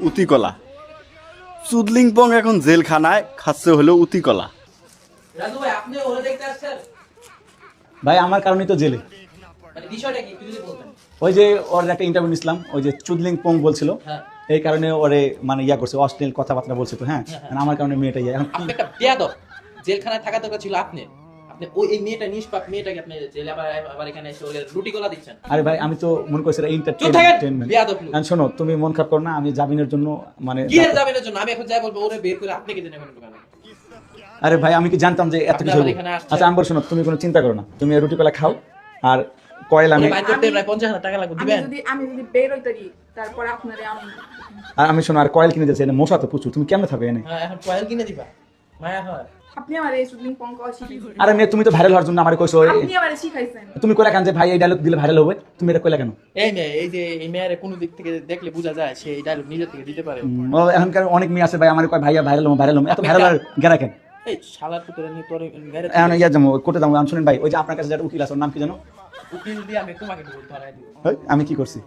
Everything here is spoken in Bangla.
উতিকলা। চুদলিংপং এখন জেলখানায় খাচ্ছে হলো উতিকলা। রাজু ভাই আপনি ওরে দেখতে আসছেন? ভাই আমার কারণেই তো জেলে। মানে বিষয়টা কি একটু যদি বলতেন। ওই যে ওর একটা ইন্টারভিউ নিছিলাম, ওই যে চুদলিংপং বলছিল, হ্যাঁ। এই কারণে ওরে মানে ইয়া করছে, অশ্লীল কথাবার্তা বলছে তো। হ্যাঁ, মানে আমার কারণে মেয়েটা ইয়া। এখন কি আপনি একটা বেয়াদব। জেলখানায় থাকা দরকার ছিল আপনি। আপনি ওই এই মেয়েটা নিষ্পাপ মেয়েটাকে আপনি জেলে আবার এখানে এসে ওরে রুটি গলা দিচ্ছেন। আরে ভাই আমি তো মনে করছি এটা চুপ থাকেন, এন্টারটেইনমেন্ট। বেয়াদব লোক। শোনো, তুমি মন খারাপ করো না, আমি জামিনের জন্য মানে কি এর যাবেন জন্য আমি এখন যাই বলবো ওরে বের করে আপনি কে জেনে নেবেন দোকানে। আরে ভাই আমি কি জানতাম যে এত আপনি কিছু আবার হবে? এখানে আসছেন। আচ্ছা আমি বল, শোনো তুমি কোনো চিন্তা করো না, তুমি রুটি কলা খাও আর কয়েল আমি ওরে বাইর করতে প্রায় 50,000 টাকা লাগবে দিবেন। আমি যদি বের হইতারি তারপরে আপনারে আমি আর আমি শোনো আর কয়েল কিনে দিয়েছি, এনে মশা তো প্রচুর, তুমি কেমনে থাকবে এনে? হ্যাঁ এখন কয়েল কিনে দিবা। মায়া হয়। আপনি আমার এই শুটিং পঙ্ক শিখাইছেন। আরে মেয়ে তুমি তো ভাইরাল হওয়ার জন্য আমারে কইছো, আপনি আমার শিখাইছেন। তুমি কইলা কেন যে ভাই এই ডায়লগ দিলে ভাইরাল হবে? তুমি এটা কইলা কেন? এই মেয়ে এই যে এই মেয়ের কোন দিক থেকে দেখলে বোঝা যায় সে এই ডায়লগ নিজে থেকে দিতে পারে। ও এখনকার অনেক মেয়ে আছে ভাই আমার কয় ভাইয়া ভাইরাল হবো ভাইরাল হবো, এত ভাইরাল আর গেরা কেন? এই শালার পুত্রে নিয়ে তোর গাড়ি এখন ইয়া যাবো কোর্টে যাবো। আমি শুনেন ভাই, ওই যে আপনার কাছে যার উকিল আছে ওর নাম কি জানো? উকিল দিয়ে আমি তোমাকে ধরাই দিব। আমি কি করছি?